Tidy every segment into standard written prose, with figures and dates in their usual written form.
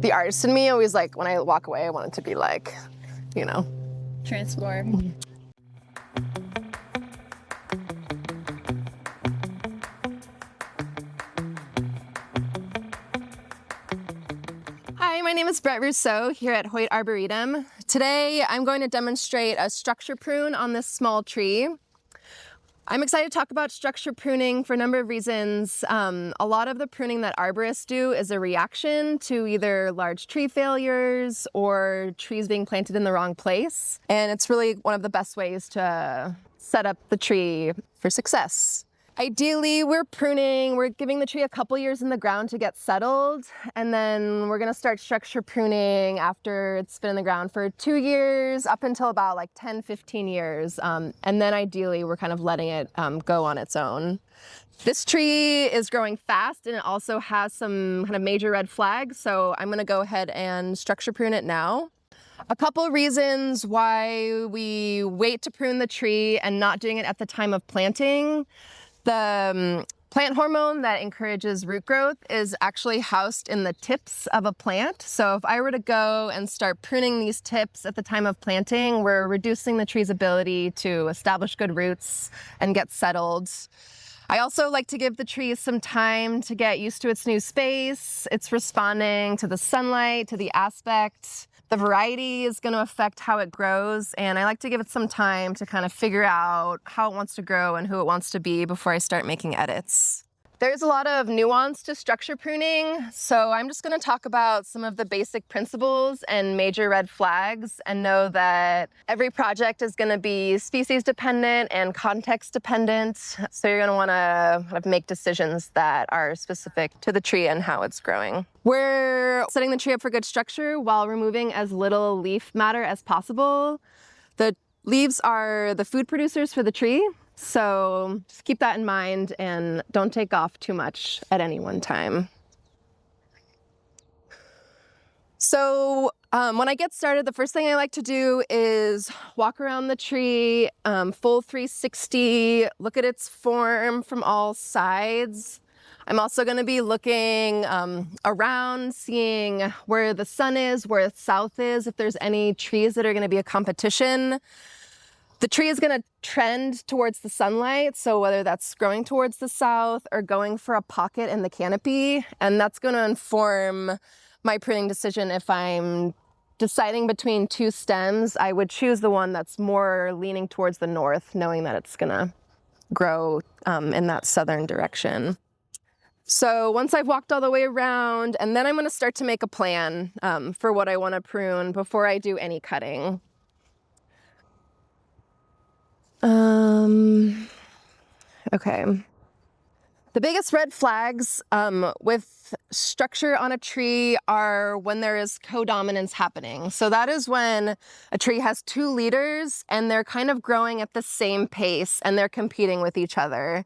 The artist in me always, like, when I walk away, I want it to be like, you know. Transform. Hi, my name is Brett Rousseau here at Hoyt Arboretum. Today I'm going to demonstrate a structure prune on this small tree. I'm excited to talk about structure pruning for a number of reasons. A lot of the pruning that arborists do is a reaction to either large tree failures or trees being planted in the wrong place. And it's really one of the best ways to set up the tree for success. Ideally, we're giving the tree a couple years in the ground to get settled, and then we're gonna start structure pruning after it's been in the ground for 2 years up until about like 10, 15 years. And then ideally, we're kind of letting it go on its own. This tree is growing fast and it also has some kind of major red flags, so I'm gonna go ahead and structure prune it now. A couple reasons why we wait to prune the tree and not doing it at the time of planting. The plant hormone that encourages root growth is actually housed in the tips of a plant. So if I were to go and start pruning these tips at the time of planting, we're reducing the tree's ability to establish good roots and get settled. I also like to give the tree some time to get used to its new space. It's responding to the sunlight, to the aspect. The variety is going to affect how it grows, and I like to give it some time to kind of figure out how it wants to grow and who it wants to be before I start making edits. There's a lot of nuance to structure pruning, so I'm just going to talk about some of the basic principles and major red flags, and know that every project is going to be species dependent and context dependent, so you're going to want to kind of make decisions that are specific to the tree and how it's growing. We're setting the tree up for good structure while removing as little leaf matter as possible. The leaves are the food producers for the tree, so just keep that in mind and don't take off too much at any one time. So when I get started, the first thing I like to do is walk around the tree, full 360, look at its form from all sides. I'm also going to be looking around, seeing where the sun is, where the south is, if there's any trees that are going to be a competition. The tree is going to trend towards the sunlight, so whether that's growing towards the south or going for a pocket in the canopy, and that's going to inform my pruning decision. If I'm deciding between two stems, I would choose the one that's more leaning towards the north, knowing that it's going to grow in that southern direction. So once I've walked all the way around, and then I'm going to start to make a plan for what I want to prune before I do any cutting. Okay. The biggest red flags with structure on a tree are when there is codominance happening. So that is when a tree has two leaders and they're kind of growing at the same pace and they're competing with each other.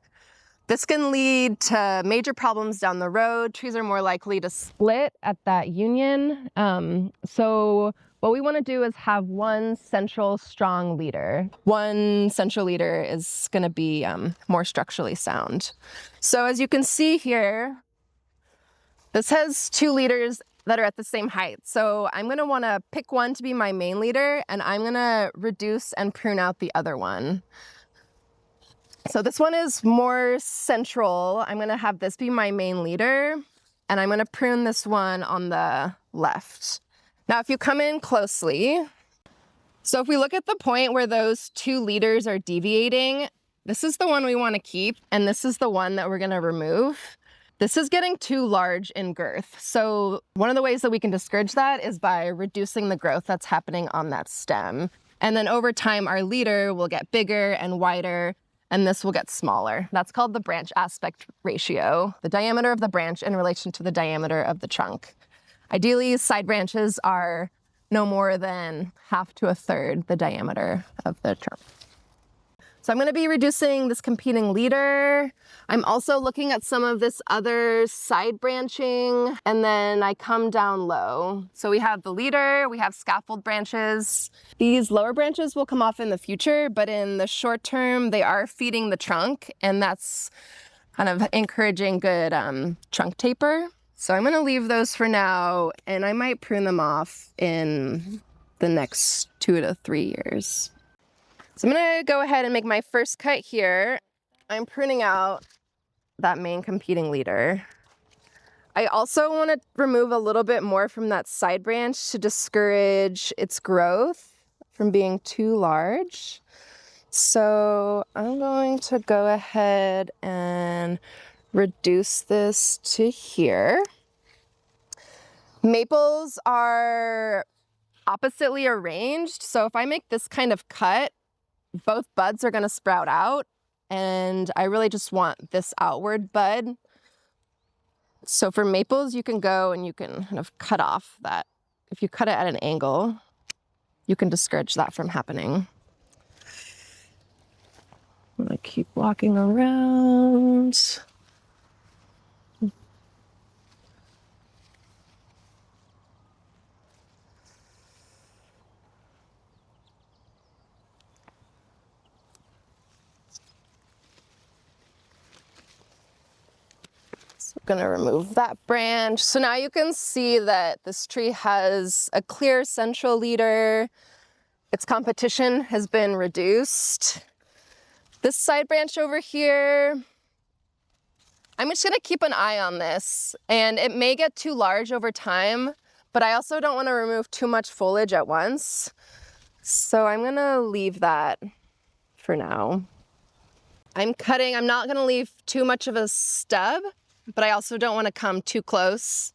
This can lead to major problems down the road. Trees are more likely to split at that union. So what we want to do is have one central strong leader. One central leader is going to be more structurally sound. So as you can see here, this has two leaders that are at the same height. So I'm going to want to pick one to be my main leader, and I'm going to reduce and prune out the other one. So this one is more central. I'm going to have this be my main leader, and I'm going to prune this one on the left. Now, if you come in closely, so if we look at the point where those two leaders are deviating, this is the one we want to keep, and this is the one that we're going to remove. This is getting too large in girth. So one of the ways that we can discourage that is by reducing the growth that's happening on that stem. And then over time, our leader will get bigger and wider, and this will get smaller. That's called the branch aspect ratio, the diameter of the branch in relation to the diameter of the trunk. Ideally, side branches are no more than half to a third the diameter of the trunk. So I'm going to be reducing this competing leader. I'm also looking at some of this other side branching, and then I come down low. So we have the leader, we have scaffold branches. These lower branches will come off in the future, but in the short term, they are feeding the trunk, and that's kind of encouraging good trunk taper. So I'm gonna leave those for now, and I might prune them off in the next 2 to 3 years. So I'm gonna go ahead and make my first cut here. I'm pruning out that main competing leader. I also want to remove a little bit more from that side branch to discourage its growth from being too large. So I'm going to go ahead and reduce this to here. Maples are oppositely arranged, so if I make this kind of cut, both buds are going to sprout out, and I really just want this outward bud. So for maples, you can go and you can kind of cut off that. If you cut it at an angle, you can discourage that from happening. I'm gonna keep walking around. So I'm gonna remove that branch. So now you can see that this tree has a clear central leader. Its competition has been reduced. This side branch over here, I'm just gonna keep an eye on this, and it may get too large over time, but I also don't wanna remove too much foliage at once. So I'm gonna leave that for now. I'm not gonna leave too much of a stub, but I also don't wanna come too close.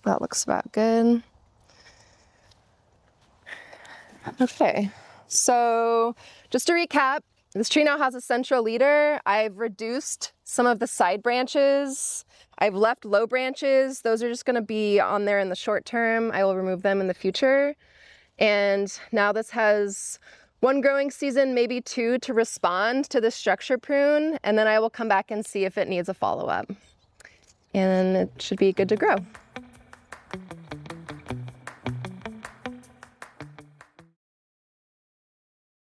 That looks about good. Okay, so just to recap, this tree now has a central leader. I've reduced some of the side branches. I've left low branches. Those are just gonna be on there in the short term. I will remove them in the future. And now this has 1 growing season, maybe 2, to respond to the structure prune, and then I will come back and see if it needs a follow-up. And it should be good to grow.